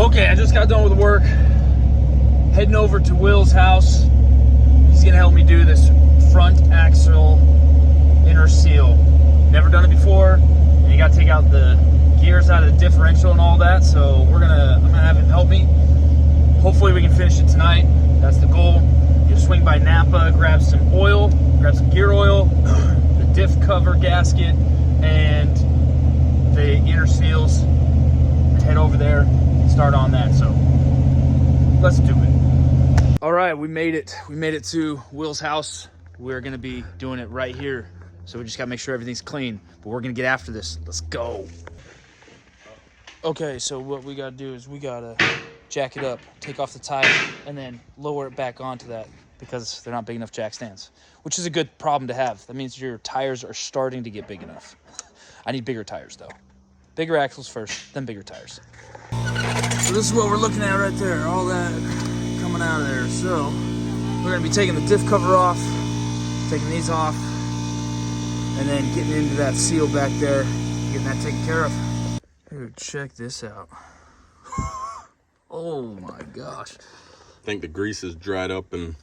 Okay, I just got done with work. Heading over to Will's house. He's gonna help me do this front axle inner seal. Never done it before, and you gotta take out the gears out of the differential and all that. So I'm gonna have him help me. Hopefully we can finish it tonight. That's the goal. You swing by Napa, grab some oil, grab some gear oil, the diff cover gasket, and the inner seals. Head over there and start on that. So let's do it. All right, we made it. We made it to Will's house. We're gonna be doing it right here. So we just gotta make sure everything's clean. But we're gonna get after this. Let's go. Okay, so what we gotta do is we gotta jack it up, take off the tire, and then lower it back onto that because they're not big enough jack stands, which is a good problem to have. That means your tires are starting to get big enough. I need bigger tires though. Bigger axles first, then bigger tires. So this is what we're looking at right there, all that coming out of there. So we're gonna be taking the diff cover off, taking these off, and then getting into that seal back there, getting that taken care of. Dude, check this out. Oh my gosh. I think the grease is dried up and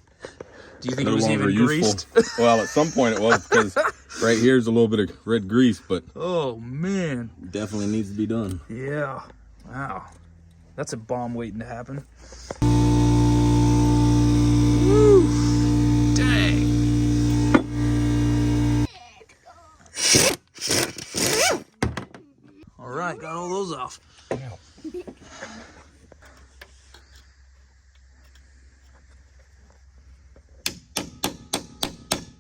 do you think no it was longer even greased? Well, at some point it was, because right here's a little bit of red grease, but oh man, definitely needs to be done. Yeah, wow, that's a bomb waiting to happen. Woo. Dang. All right, got all those off.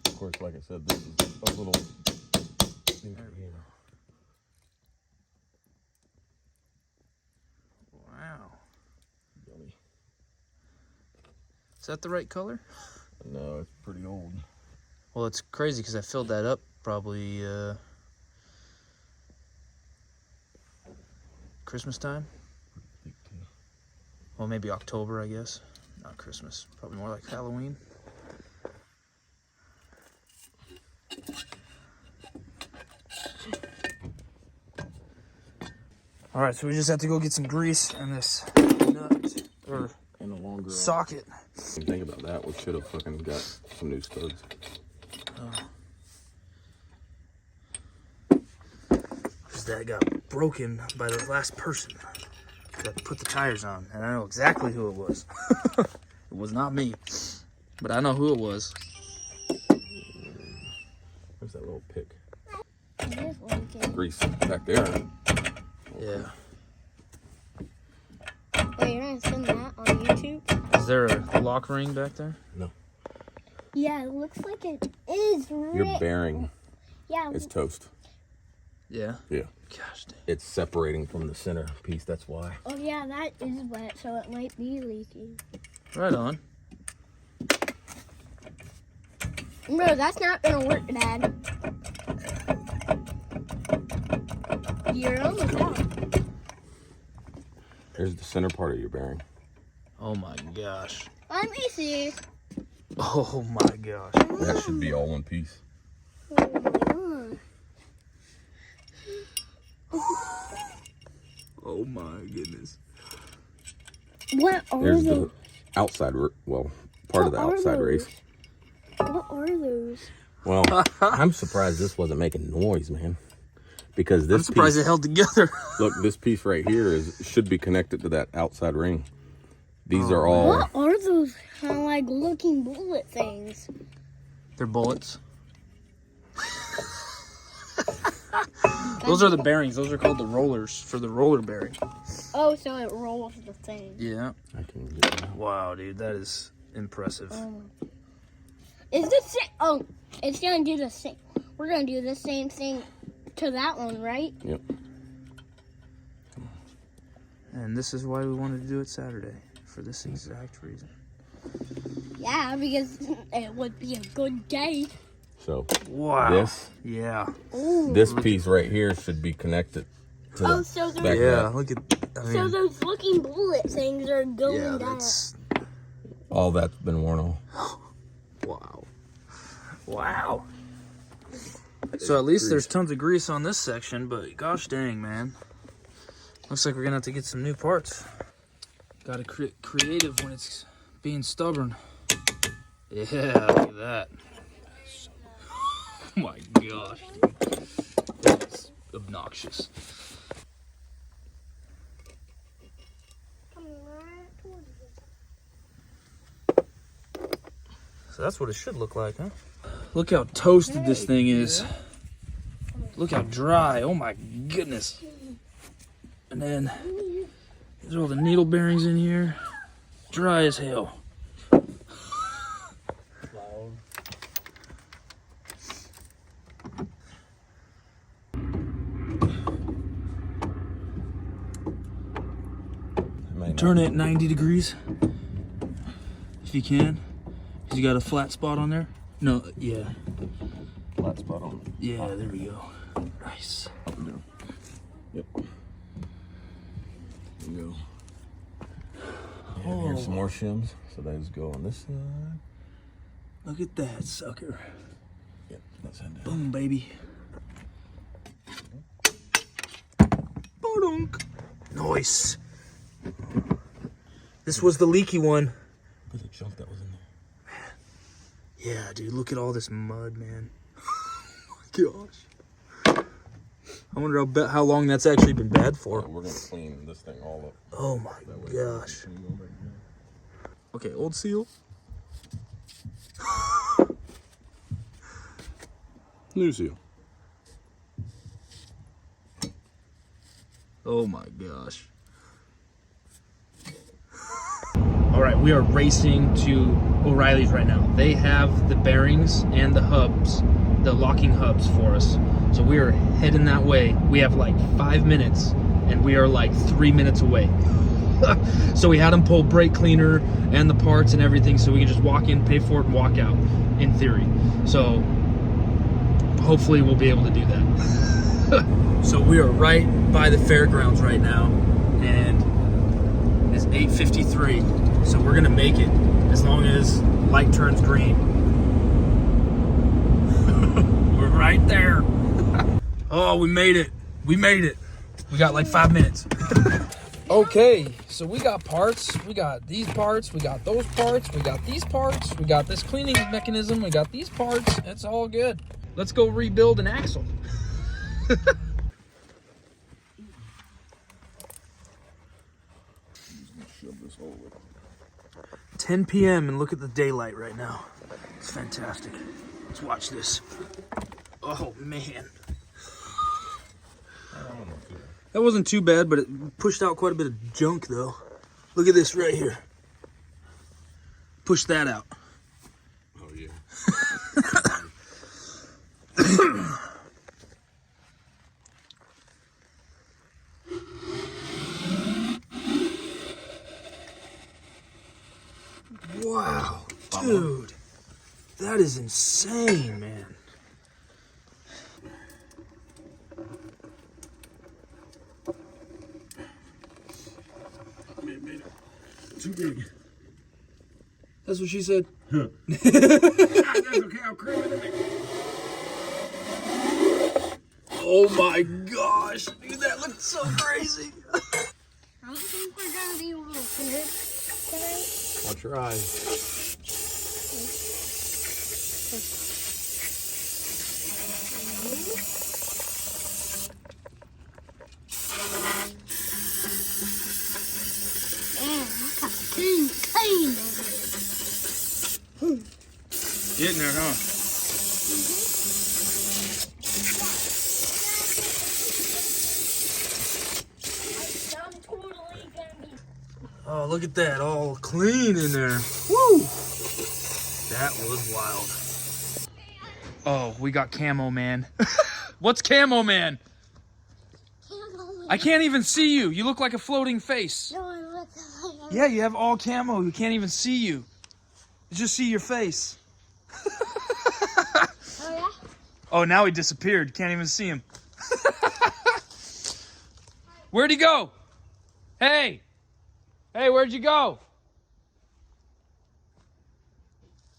Of course, like I said, this is a little. There we go. Wow. Yummy. Is that the right color? No, it's pretty old. Well, it's crazy because I filled that up probably Christmas time. Well, maybe October, I guess. Not Christmas. Probably more like Halloween. All right, so we just have to go get some grease and this nut or And a longer socket. Think about that. We should have fucking got some new studs. Because that got broken by the last person that put the tires on, and I know exactly who it was. It was not me, but I know who it was. Where's that little pick? Grease. Grease back there. Yeah. Wait, you're gonna send that on YouTube? Is there a lock ring back there? No. Yeah, it looks like it is. Your bearing Yeah. is toast. Yeah. Yeah. Gosh dang. It's separating from the center piece. That's why. Oh yeah, that is wet, so it might be leaking. Right on. No, that's not gonna work, Dad. You're almost out. Here's the center part of your bearing. Oh my gosh. Let me see. Oh my gosh. That should be all one piece. Oh my goodness. What are There's those? the outside, well, part of the What are outside those? race. What are those? Well, I'm surprised this wasn't making noise, man. Because this I'm surprised piece, it held together. look, this piece right here should be connected to that outside ring. These are all. What are those kind of like looking bullet things? They're bullets. Those are the bearings. Those are called the rollers for the roller bearing. Oh, so it rolls the thing. Yeah. I can get that. Wow, dude, that is impressive. Is this it? Oh, it's gonna do the same. We're gonna do the same thing to that one, right? Yep. And this is why we wanted to do it Saturday, for this exact reason. Yeah, because it would be a good day. So Wow. this Yeah. Ooh. this piece right here should be connected to Oh, the so back those, of Yeah, that. look at, I so mean, those looking bullet things are going yeah, down. that's, All that's been worn off. wow. Wow. So at least there's tons of grease on this section, but gosh dang, man. Looks like we're gonna have to get some new parts. Gotta creative when it's being stubborn. Yeah, look at that. Oh my gosh, dude. That's obnoxious. So that's what it should look like, huh? Look how toasted this thing is. Look how dry. Oh my goodness. And then these are all the needle bearings in here. Dry as hell. Turn it 90 degrees if you can. Cause you got a flat spot on there. No, yeah. Flat spot on. Yeah, there we go. Nice. Yep. There you go. Yeah, here's some more shims. So those go on this side. Look at that sucker. Yep, that's head down. Boom, baby. Ba-dunk. Nice. This was the leaky one. Look at the junk that was in there. Yeah, dude, look at all this mud, man. Oh my gosh. I wonder how long that's actually been bad for. We're gonna clean this thing all up. Oh my gosh. Okay, old seal. New seal. Oh my gosh. All right, we are racing to O'Reilly's right now. They have the bearings and the hubs, the locking hubs for us. So we are heading that way. We have like 5 minutes and we are like 3 minutes away. So we had them pull brake cleaner and the parts and everything so we can just walk in, pay for it, and walk out, in theory. So hopefully we'll be able to do that. So we are right by the fairgrounds right now, and it's 8:53. So we're gonna make it as long as light turns green. We're right there. Oh, we made it. We made it. We got like 5 minutes. Okay, so we got parts. We got these parts. We got those parts. We got these parts. We got this cleaning mechanism. We got these parts. It's all good. Let's go rebuild an axle. 10 p.m. and look at the daylight right now. It's fantastic. Let's watch this. Oh, man. That wasn't too bad, but it pushed out quite a bit of junk, though. Look at this right here. Push that out. Oh, yeah. Wow, dude. That is insane, man. Too big. That's what she said. That's okay, I'll cream it. Oh my gosh, dude, that looks so crazy. I don't think we're gonna be able to finish tonight. Watch your eyes. Man, that's insane over Getting there, huh? Oh, look at that, all clean in there. Woo! That was wild. Oh, we got Camo Man. What's Camo Man? I can't even see you. You look like a floating face. No, I look like Yeah, you have all camo. You can't even see you. You just see your face. Oh, yeah? Oh, now he disappeared. Can't even see him. Where'd he go? Hey! Hey, where'd you go?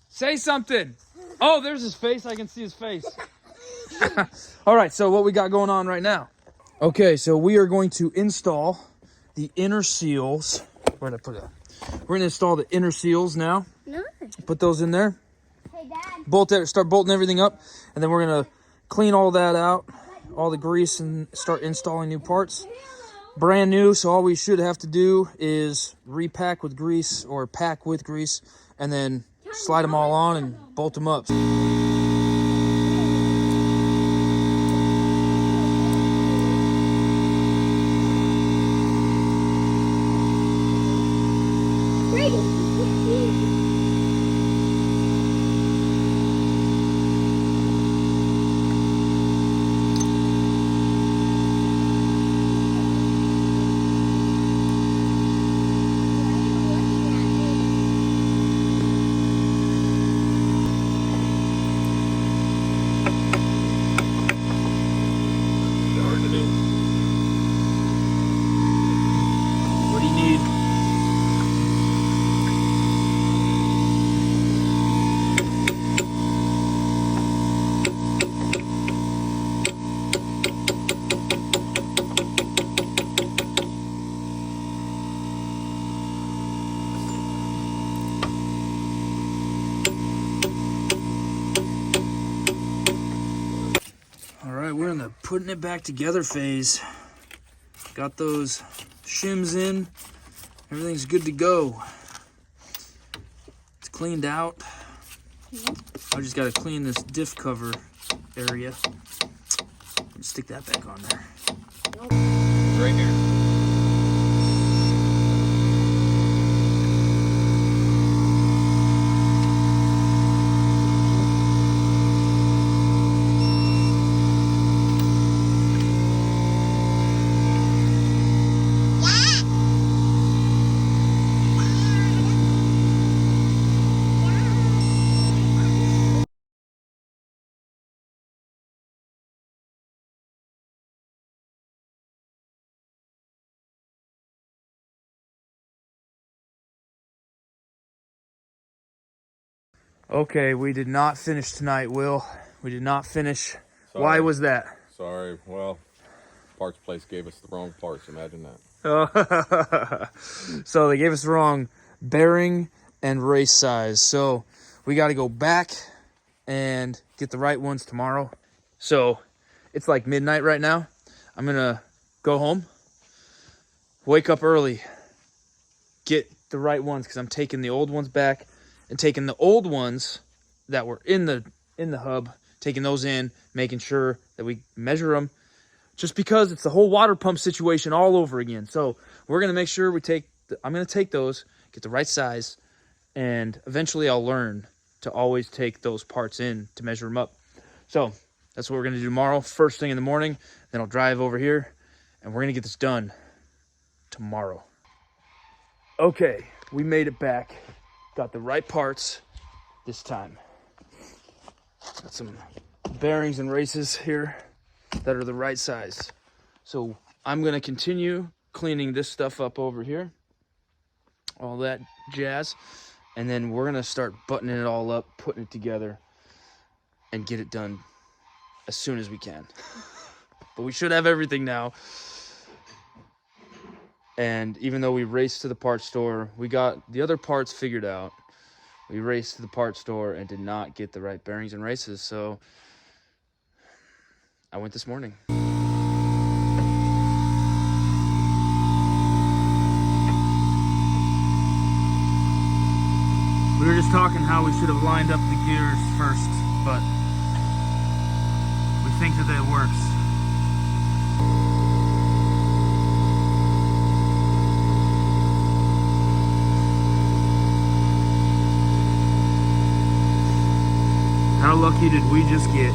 Say something. Oh, there's his face. I can see his face. All right, so what we got going on right now? Okay, so we are going to install the inner seals We're gonna install the inner seals now. Nice. Put those in there. Hey, Dad. Start bolting everything up, and then we're gonna clean all that out, all the grease, and start installing new parts. Brand new, so all we should have to do is repack with grease or pack with grease, and then slide them all on and bolt them up. What do you need? All right, we're in the putting it back together phase. Got those shims in. Everything's good to go. It's cleaned out. I just got to clean this diff cover area. Stick that back on there. Right here. Okay, we did not finish tonight, Will. We did not finish. Sorry. Why was that? Sorry. Well, parts place gave us the wrong parts. Imagine that. So they gave us the wrong bearing and race size. So we got to go back and get the right ones tomorrow. So it's like midnight right now. I'm going to go home, wake up early, get the right ones because I'm taking the old ones back and taking the old ones that were in the hub, taking those in, making sure that we measure them, just because it's the whole water pump situation all over again. So we're going to make sure I'm going to take those, get the right size, and eventually I'll learn to always take those parts in to measure them up. So that's what we're going to do tomorrow, first thing in the morning. Then I'll drive over here, and we're going to get this done tomorrow. Okay, we made it back. Got the right parts this time. Got some bearings and races here that are the right size. So I'm going to continue cleaning this stuff up over here. All that jazz. And then we're going to start buttoning it all up, putting it together, and get it done as soon as we can. But we should have everything now. And even though we raced to the parts store, we got the other parts figured out. We raced to the parts store and did not get the right bearings and races, so I went this morning. We were just talking how we should have lined up the gears first, but we think that it works. How lucky did we just get?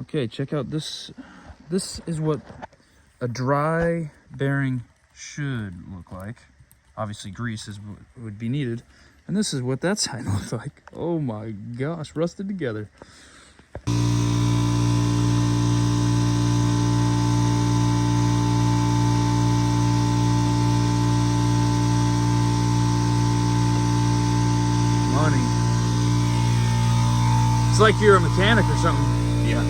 Okay, check out this. This is what a dry bearing should look like. Obviously, grease would be needed. And this is what that side looks like. Oh my gosh, rusted together. Money. It's like you're a mechanic or something. Yeah.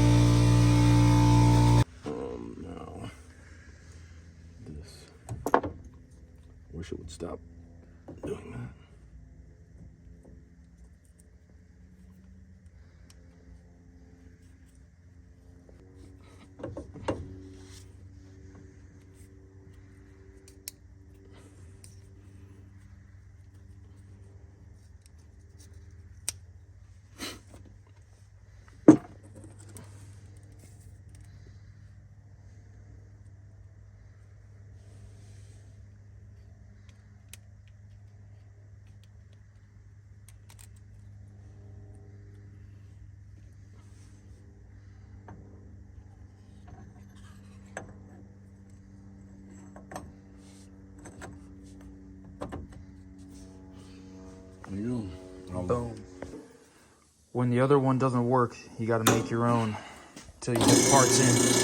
Now, this wish it would stop doing that. There you go. Boom. When the other one doesn't work, you got to make your own until you get parts in.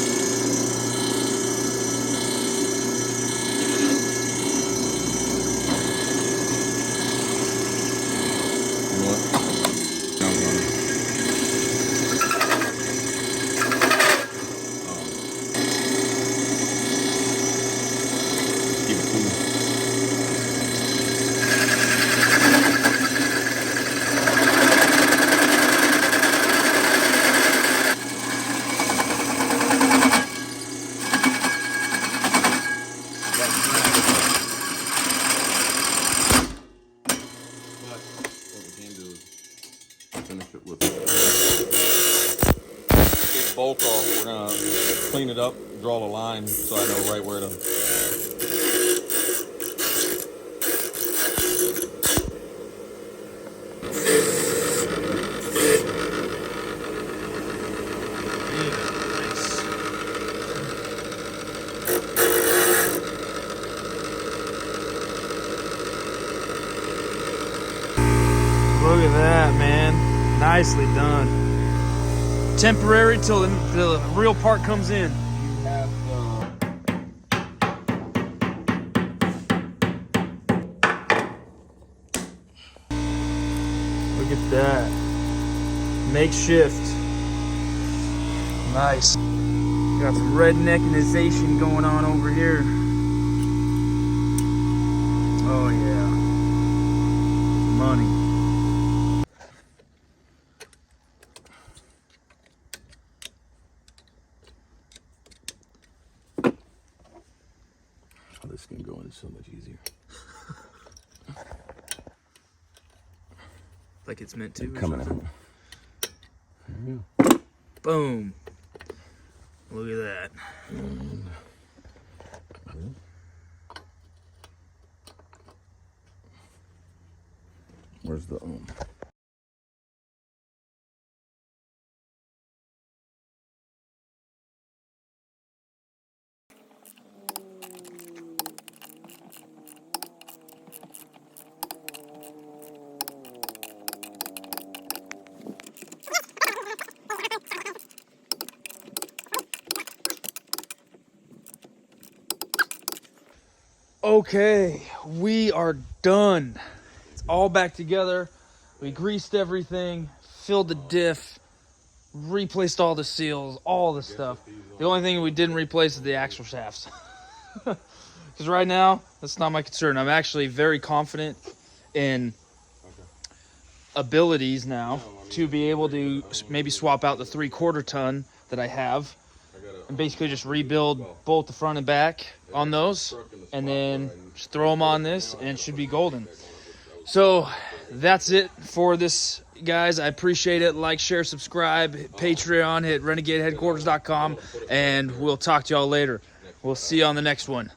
Bolt off. We're gonna clean it up, draw the line so I know right where to. Look at that, man. Nicely done. Temporary till the real part comes in. Look at that. Makeshift. Nice. Got some redneckinization going on over here. Oh yeah. Money. This can go in so much easier. Like it's meant to. Coming out. Boom. Look at that. Where's the Okay, we are done. It's all back together. We greased everything, filled the diff, replaced all the seals, all the stuff. The only thing we didn't replace is the axle shafts. Because right now, that's not my concern. I'm actually very confident in abilities now to be able to maybe swap out the 3/4 ton that I have and basically just rebuild both the front and back on those and then just throw them on this and it should be golden. So that's it for this, guys. I appreciate it. Like, share, subscribe, hit Patreon, hit renegadeheadquarters.com, and we'll talk to y'all later. We'll see you on the next one.